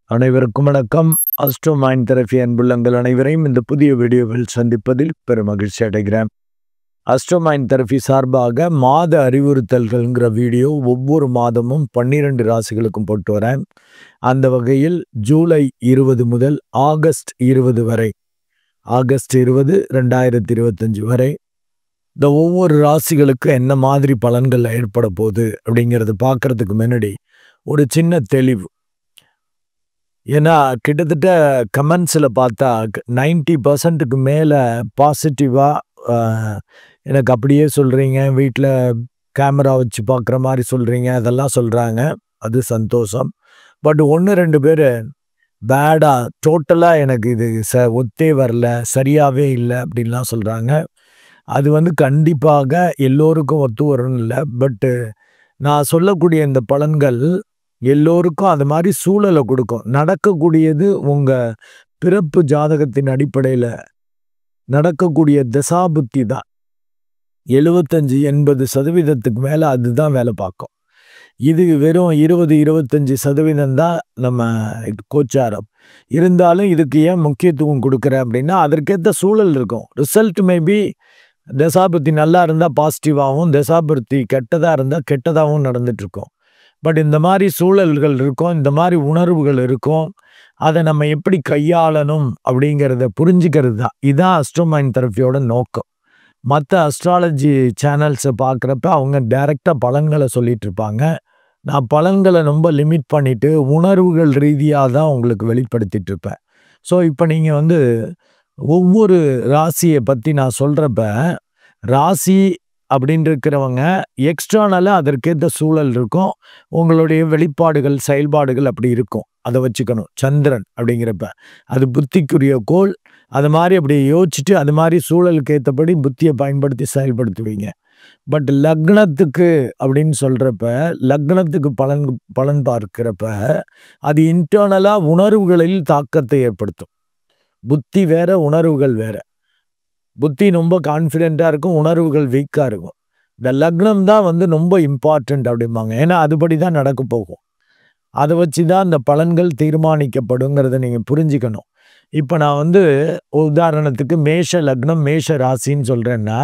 அனைவருக்கும் வணக்கம். Astro mind therapy அன்புள்ளங்கள் அனைவரையும் இந்த புதிய வீடியோவில் சந்திப்பதில் பெரும் மகிழ்ச்சி அடைகிறேன். அஸ்ட்ரோ மைண்ட் தெரபி சார்பாக மாத அறிவுறுத்தல்கள்ங்கிற வீடியோ ஒவ்வொரு மாதமும் 12 ராசிகளுக்கும் போட்டு வரேன். அந்த வகையில் ஜூலை 20 முதல் ஆகஸ்ட் 20 வரை, ஆகஸ்ட் 20, 2025 வரை இந்த ஒவ்வொரு ராசிகளுக்கு என்ன மாதிரி பலன்கள் ஏற்பட போகுது அப்படிங்கிறது பார்க்கறதுக்கு முன்னாடி ஒரு சின்ன தெளிவு. ஏன்னா கிட்டத்தட்ட கமெண்ட்ஸில் பார்த்தா 90% மேலே பாசிட்டிவாக எனக்கு அப்படியே சொல்கிறீங்க, வீட்டில் கேமரா வச்சு பார்க்குற மாதிரி சொல்கிறீங்க, அதெல்லாம் சொல்கிறாங்க. அது சந்தோஷம். பட் 1-2 பேர் பேடாக டோட்டலாக எனக்கு இது ஒத்தே வரல, சரியாகவே இல்லை அப்படின்லாம் சொல்கிறாங்க. அது கண்டிப்பாக எல்லோருக்கும் ஒத்து வரணும் இல்லை. பட்டு நான் சொல்லக்கூடிய இந்த பலன்கள் எல்லோருக்கும் அது மாதிரி சூழலை கொடுக்கும். நடக்கக்கூடியது உங்கள் பிறப்பு ஜாதகத்தின் அடிப்படையில் நடக்கக்கூடிய தசாபுத்தி தான். 75-80% மேலே அதுதான் வேலை பார்க்கும். இது வெறும் 20-25% தான் நம்ம கோச்சாரம். இருந்தாலும் இதுக்கு ஏன் முக்கியத்துவம் கொடுக்குறேன் அப்படின்னா, அதற்கேற்ற சூழல் இருக்கும். ரிசல்ட் மேபி தசாபுத்தி நல்லா இருந்தால் பாசிட்டிவாகவும், தசாபுத்தி கெட்டதாக இருந்தால் கெட்டதாகவும் நடந்துட்டுருக்கோம். பட் இந்த மாதிரி சூழல்கள் இருக்கும், இந்த மாதிரி உணர்வுகள் இருக்கும். அதை நம்ம எப்படி கையாளணும் அப்படிங்கிறத புரிஞ்சுக்கிறது தான். இதுதான் அஸ்ட்ரோ மைண்ட் தெரபியோட நோக்கம். மற்ற அஸ்ட்ராலஜி சேனல்ஸை பார்க்குறப்ப அவங்க டைரெக்டாக பலன்களை சொல்லிட்டு இருப்பாங்க. நான் பலன்களை ரொம்ப லிமிட் பண்ணிவிட்டு உணர்வுகள் ரீதியாக தான் உங்களுக்கு வெளிப்படுத்திட்டு இருப்பேன். ஸோ இப்போ நீங்கள் ஒவ்வொரு ராசியை பற்றி நான் சொல்கிறப்ப, ராசி அப்படின்னு இருக்கிறவங்க எக்ஸ்டர்னலாக அதற்கேற்ற சூழல் இருக்கும். உங்களுடைய வெளிப்பாடுகள், செயல்பாடுகள் அப்படி இருக்கும். அதை வச்சுக்கணும். சந்திரன் அப்படிங்கிறப்ப அது புத்திக்குரிய கோள். அது மாதிரி அப்படி யோசிச்சுட்டு அது மாதிரி சூழலுக்கு ஏற்றபடி புத்தியை பயன்படுத்தி செயல்படுத்துவீங்க. பட் லக்னத்துக்கு அப்படின்னு சொல்கிறப்ப, லக்னத்துக்கு பலன் பார்க்கிறப்ப அது இன்டர்னலாக உணர்வுகளில் தாக்கத்தை ஏற்படுத்தும். புத்தி வேற, உணர்வுகள் வேற. புத்தி ரொம்ப கான்ஃபிடென்ட்டாக இருக்கும், உணர்வுகள் வீக்காக இருக்கும். இந்த லக்னம் தான் ரொம்ப இம்பார்ட்டண்ட் அப்படிம்பாங்க. ஏன்னா அதுபடி தான் நடக்க போகும். அதை வச்சு தான் இந்த பலன்கள் தீர்மானிக்கப்படுங்கிறத நீங்கள் புரிஞ்சுக்கணும். இப்போ நான் உதாரணத்துக்கு மேஷ லக்னம், மேஷ ராசின்னு சொல்கிறேன்னா,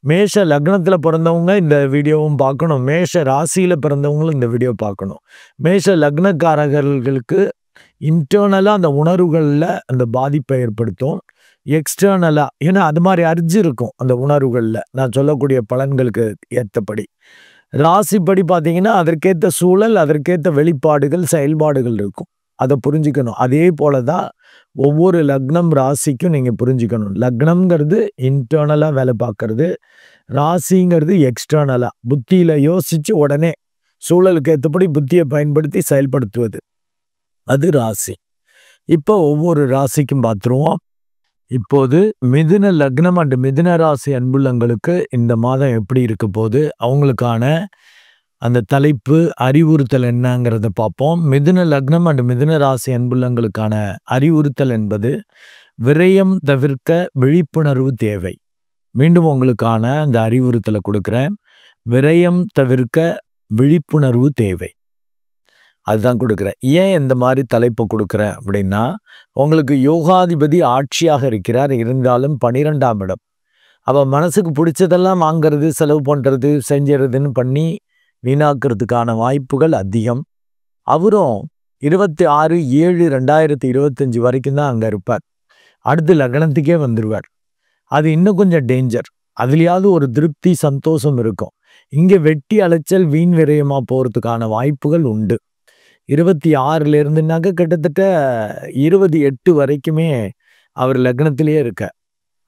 மேஷ லக்னத்தில் பிறந்தவங்க இந்த வீடியோவும் பார்க்கணும், மேஷ ராசியில் பிறந்தவங்களும் இந்த வீடியோ பார்க்கணும். மேஷ லக்னக்காரர்களுக்கு இன்டர்னலாக அந்த உணர்வுகளில் அந்த பாதிப்பை ஏற்படுத்தும். எக்ஸ்டர்னலாக ஏன்னா அது மாதிரி அர்ஜி இருக்கும் அந்த உணர்வுகளில், நான் சொல்லக்கூடிய பலன்களுக்கு ஏற்றபடி. ராசிப்படி பார்த்தீங்கன்னா அதற்கேற்ற சூழல், அதற்கேற்ற வெளிப்பாடுகள், செயல்பாடுகள் இருக்கும். அதை புரிஞ்சுக்கணும். அதே போல தான் ஒவ்வொரு லக்னம் ராசிக்கும் நீங்கள் புரிஞ்சுக்கணும். லக்னம்ங்கிறது இன்டர்னலாக வேலை பார்க்கறது, ராசிங்கிறது எக்ஸ்டர்னலாக புத்தியில் யோசித்து உடனே சூழலுக்கு ஏற்றபடி புத்தியை பயன்படுத்தி செயல்படுத்துவது, அது ராசி. இப்போ ஒவ்வொரு ராசிக்கும் பார்த்துருவோம். இப்போது மிதுன லக்னம் அண்ட் மிதுன ராசி அன்புள்ளங்களுக்கு இந்த மாதம் எப்படி இருக்க போது, அவங்களுக்கான அந்த தலைப்பு அறிவுறுத்தல் என்னங்கிறத பார்ப்போம். மிதுன லக்னம் அண்ட் மிதுன ராசி அன்புள்ளங்களுக்கான அறிவுறுத்தல் என்பது விரயம் தவிர்க்க விழிப்புணர்வு தேவை. மீண்டும் உங்களுக்கான அந்த அறிவுறுத்தலை கொடுக்குறேன். விரயம் தவிர்க்க விழிப்புணர்வு தேவை, அதுதான் கொடுக்குறேன். ஏன் இந்த மாதிரி தலைப்பை கொடுக்குறேன் அப்படின்னா, உங்களுக்கு யோகாதிபதி ஆட்சியாக இருக்கிறார். இருந்தாலும் 12ஆம் இடம். அவன் மனசுக்கு பிடிச்சதெல்லாம் வாங்கிறது, செலவு பண்ணுறது, செஞ்சுறதுன்னு பண்ணி வீணாக்கிறதுக்கான வாய்ப்புகள் அதிகம். அவரும் 26/7/2025 வரைக்கும் தான் அங்கே இருப்பார். அடுத்து லக்னத்துக்கே வந்துடுவார். அது இன்னும் கொஞ்சம் டேஞ்சர். அதுலேயாவது ஒரு திருப்தி, சந்தோஷம் இருக்கும். இங்கே வெட்டி அலைச்சல், வீண் விரயமாக போகிறதுக்கான வாய்ப்புகள் உண்டு. 26 கிட்டத்தட்ட 28 வரைக்குமே அவர் லக்னத்திலேயே இருக்க.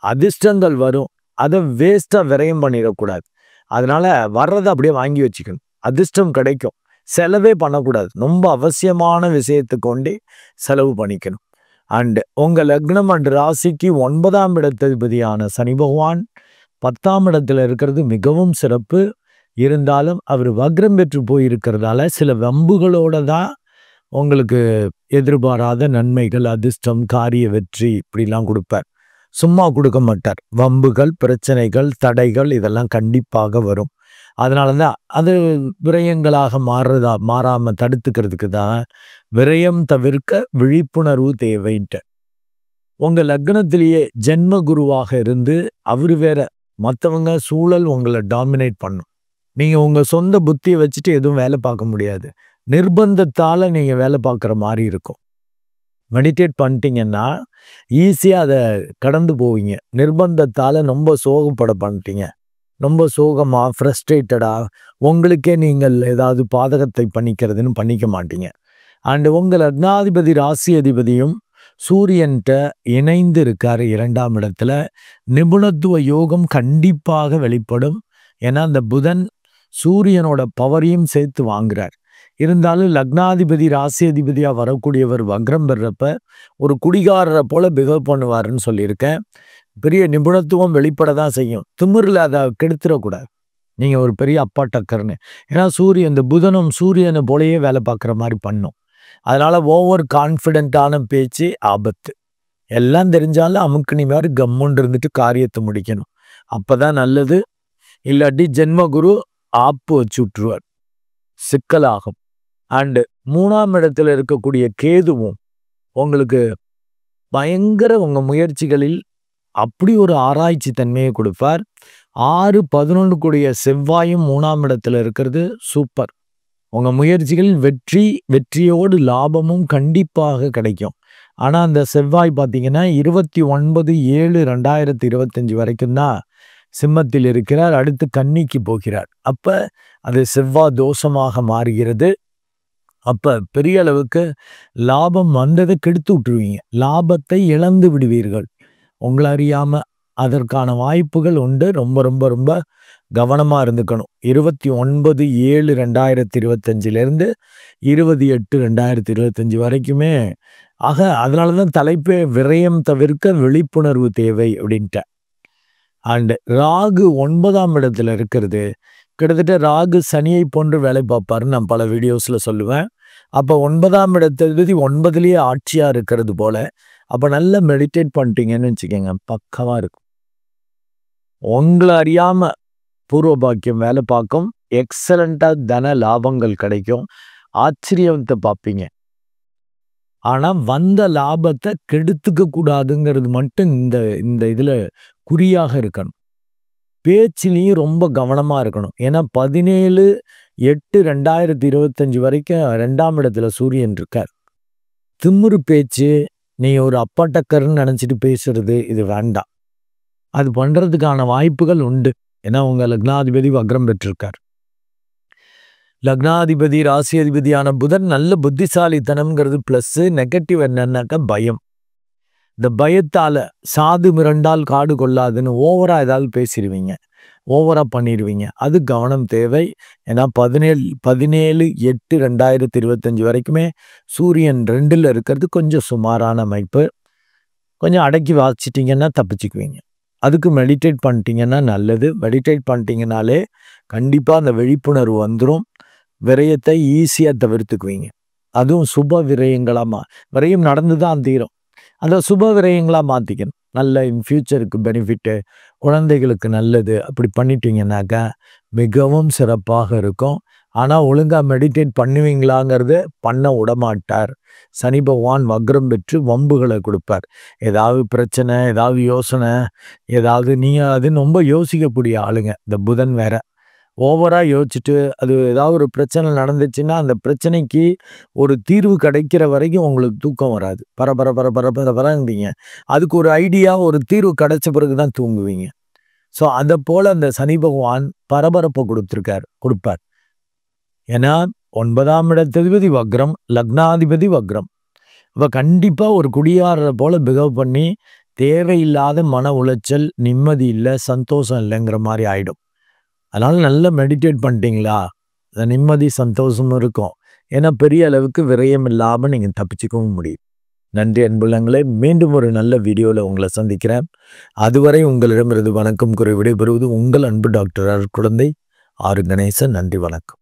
அதிர்ஷ்டங்கள் வரும், அதை வேஸ்ட்டாக விரயம் பண்ணிடக்கூடாது. அதனால் வர்றதை அப்படியே வாங்கி வச்சுக்கணும். அதிர்ஷ்டம் கிடைக்கும், செலவே பண்ணக்கூடாது. ரொம்ப அவசியமான விஷயத்தை கொண்டே செலவு பண்ணிக்கணும். அண்டு உங்கள் லக்னம் அண்டு ராசிக்கு 9ஆம் இடத்ததிபதியான சனி பகவான் 10ஆம் இடத்துல இருக்கிறது மிகவும் சிறப்பு. இருந்தாலும் அவர் வக்ரம் பெற்று போயிருக்கிறதால சில வம்புகளோட தான் உங்களுக்கு எதிர்பாராத நன்மைகள், அதிர்ஷ்டம், காரிய வெற்றி இப்படிலாம் கொடுப்பார். சும்மா கொடுக்க மாட்டார். வம்புகள், பிரச்சனைகள், தடைகள் இதெல்லாம் கண்டிப்பாக வரும். அதனால தான் அது விரயங்களாக மாறாம தடுத்துக்கிறதுக்கு தான் விரயம் தவிர்க்க விழிப்புணர்வு தேவைன்ட்டு. உங்க லக்னத்திலேயே ஜென்ம குருவாக இருந்து அவரு வேற, மத்தவங்க சூழல் உங்கள டாமினேட் பண்ணும். நீங்க உங்க சொந்த புத்திய வச்சுட்டு எதுவும் வேலை பார்க்க முடியாது. நிர்பந்தத்தால நீங்க வேலை பார்க்குற மாரி இருக்கும். மெடிடேட் பண்ணிட்டீங்கன்னா, ஈஸியா அத கடந்து போவீங்க. நிர்பந்தத்தால ரொம்ப சோகப்பட பண்ணிட்டீங்க. ரொம்ப சோகமா, ஃப்ரஸ்ட்ரேட்டடா உங்களுக்கே நீங்கள் ஏதாவது பாதகத்தை பண்ணிக்கிறதுன்னு பண்ணிக்க மாட்டீங்க. அண்ட் உங்க லக்னாதிபதி, ராசி அதிபதியும் சூரியன்ட்ட இணைந்து இருக்காரு 2ஆம் இடத்துல. நிபுணத்துவ யோகம் கண்டிப்பாக வெளிப்படும். ஏன்னா அந்த புதன் சூரியனோட பவரையும் சேர்த்து வாங்குறார். இருந்தாலும் லக்னாதிபதி, ராசி அதிபதியா வரக்கூடியவர் வக்ரம் பெறப்ப ஒரு குடிகாரரை போல பிஹேவ் பண்ணுவாருன்னு சொல்லியிருக்கேன். பெரிய நிபுணத்துவம் வெளிப்பட தான் செய்யும். திமிரில் அதை கெடுத்துடக்கூடாது. நீங்க ஒரு பெரிய அப்பா டக்கர்னு. ஏன்னா இந்த புதனும் சூரியனை போலயே வேலை பார்க்குற மாதிரி பண்ணும். அதனால ஓவர் கான்ஃபிடென்ட்டான பேச்சு ஆபத்து. எல்லாம் தெரிஞ்சாலும் அமுக்குனி மாதிரி கம்முன்னு இருந்துட்டு காரியத்தை முடிக்கணும். அப்பதான் நல்லது. இல்லாட்டி ஜென்மகுரு ஆப்பு வச்சு விட்டுருவார், சிக்கலாகும். அண்டு 3ஆம் இடத்துல இருக்கக்கூடிய கேதுவும் உங்களுக்கு பயங்கர உங்க முயற்சிகளில் அப்படி ஒரு ஆராய்ச்சி தன்மையை கொடுப்பார். 6, 11 கூடிய செவ்வாயும் 3ஆம் இடத்துல இருக்கிறது சூப்பர். உங்க முயற்சிகளில் வெற்றியோடு லாபமும் கண்டிப்பாக கிடைக்கும். ஆனா அந்த செவ்வாய் பார்த்தீங்கன்னா 29/7/2025 வரைக்கும் தான் சிம்மத்தில் இருக்கிறார். அடுத்து கன்னிக்கு போகிறார். அப்ப அது செவ்வாய் தோஷமாக மாறுகிறது. அப்ப பெரிய அளவுக்கு லாபம் வந்ததை கெடுத்து விட்டுருவீங்க. லாபத்தை இழந்து விடுவீர்கள். உங்களை அறியாம அதற்கான வாய்ப்புகள் உண்டு. ரொம்ப ரொம்ப ரொம்ப கவனமா இருந்துக்கணும். 29/7/2025 28/2025 வரைக்குமே. ஆக அதனாலதான் தலைப்பே விரயம் தவிர்க்க விழிப்புணர்வு தேவை அப்படின்ட்டு. அண்ட் ராகு 9ஆம் இடத்துல இருக்கிறது. கிட்டத்தட்ட ராகு சனியை போன்று வேலை பார்ப்பாருன்னு நான் பல வீடியோஸ்ல சொல்லுவேன். அப்ப 9ஆம் இடத்துல 9லயே ஆட்சியா இருக்கிறது போல. அப்ப நல்லா மெடிடேட் பண்ணிட்டீங்கன்னு வச்சுக்கோங்க, பக்கவா இருக்கும். உங்களை அறியாம பூர்வ பாக்கியம் வேலை பார்க்கும். எக்ஸலண்டா தன லாபங்கள் கிடைக்கும். ஆச்சரியத்தை பார்ப்பீங்க. ஆனா வந்த லாபத்தை கெடுத்துக்க கூடாதுங்கிறது மட்டும் இந்த இதுல குறியாக இருக்கணும். பேச்சிலையும் ரொம்ப கவனமா இருக்கணும். ஏன்னா 17/8/2025 வரைக்கும் 2ஆம் இடத்துல சூரியன் இருக்கார். திமிரு பேச்சு, நீ ஒரு அப்பாட்டக்கர்ன்னு நினைச்சிட்டு பேசுறது இது வேண்டாம். அது பண்றதுக்கான வாய்ப்புகள் உண்டு. ஏன்னா உங்க லக்னாதிபதி வக்ரம் பெற்றிருக்கார். லக்னாதிபதி, ராசி அதிபதியான புதன் நல்ல புத்திசாலித்தனம்ங்கிறது பிளஸ். நெகட்டிவ் என்னன்னாக்கா பயம். இந்த பயத்தால சாது மிரண்டால் காடு கொள்ளாதுன்னு ஓவரா ஏதாவது பேசிடுவீங்க, ஓவரா பண்ணிடுவீங்க. அது கவனம் தேவை. ஏன்னா 17/8/2025 வரைக்குமே சூரியன் 2ல் இருக்கிறது கொஞ்சம் சுமாரான அமைப்பு. கொஞ்சம் அடக்கி வாசிச்சிட்டிங்கன்னா தப்பிச்சுக்குவீங்க. அதுக்கு மெடிடேட் பண்ணிட்டீங்கன்னா நல்லது. மெடிடேட் பண்ணிட்டீங்கனாலே கண்டிப்பாக அந்த விழிப்புணர்வு வந்துடும். விரயத்தை ஈஸியாக தவிர்த்துக்குவீங்க. அதுவும் சுப விரயங்களாக விரயம் நடந்து தான் தீரும். அந்த சுப விரயங்களாக மாற்றிக்கணும். நல்ல இன் ஃபியூச்சருக்கு பெனிஃபிட்டு, குழந்தைகளுக்கு நல்லது. அப்படி பண்ணிட்டீங்கன்னாக்கா மிகவும் சிறப்பாக இருக்கும். ஆனால் ஒழுங்காக மெடிடேட் பண்ணுவீங்களாங்கிறது பண்ண விடமாட்டார். சனி பகவான் வக்ரம் பெற்று வம்புகளை கொடுப்பார். ஏதாவது பிரச்சனை, ஏதாவது யோசனை, ஏதாவது நீங்கள் அதுன்னு ரொம்ப யோசிக்கக்கூடிய ஆளுங்க. இந்த புதன் வேற ஓவராக யோசிச்சுட்டு அது ஏதாவது ஒரு பிரச்சனை நடந்துச்சுன்னா அந்த பிரச்சனைக்கு ஒரு தீர்வு கிடைக்கிற வரைக்கும் உங்களுக்கு தூக்கம் வராது. பரபரப்பீங்க. அதுக்கு ஒரு ஐடியா, ஒரு தீர்வு கிடைச்ச பிறகு தான் தூங்குவீங்க. ஸோ அதை போல் அந்த சனி பகவான் பரபரப்பை கொடுப்பார். ஏன்னா 9ஆம் இடத்ததிபதி வக்ரம், லக்னாதிபதி வக்ரம். இப்போ கண்டிப்பாக ஒரு குடியாரரை போல பிஹேவ் பண்ணி தேவையில்லாத மன உளைச்சல், நிம்மதி இல்லை, சந்தோஷம் இல்லைங்கிற மாதிரி ஆகிடும். அதனால நல்லா மெடிடேட் பண்ணிட்டீங்களா, அந்த நிம்மதி சந்தோஷமும் இருக்கும். ஏன்னா பெரிய அளவுக்கு விரயம் இல்லாமல் நீங்கள் தப்பிச்சுக்கவும் முடியும். நன்றி அன்புள்ளங்களே. மீண்டும் ஒரு நல்ல வீடியோவில் உங்களை சந்திக்கிறேன். அதுவரை உங்களிடமிருந்து வணக்கம் கூறி விடைபெறுவது உங்கள் அன்பு டாக்டர் அருட்குழந்தை ஆர். கணேசன். நன்றி, வணக்கம்.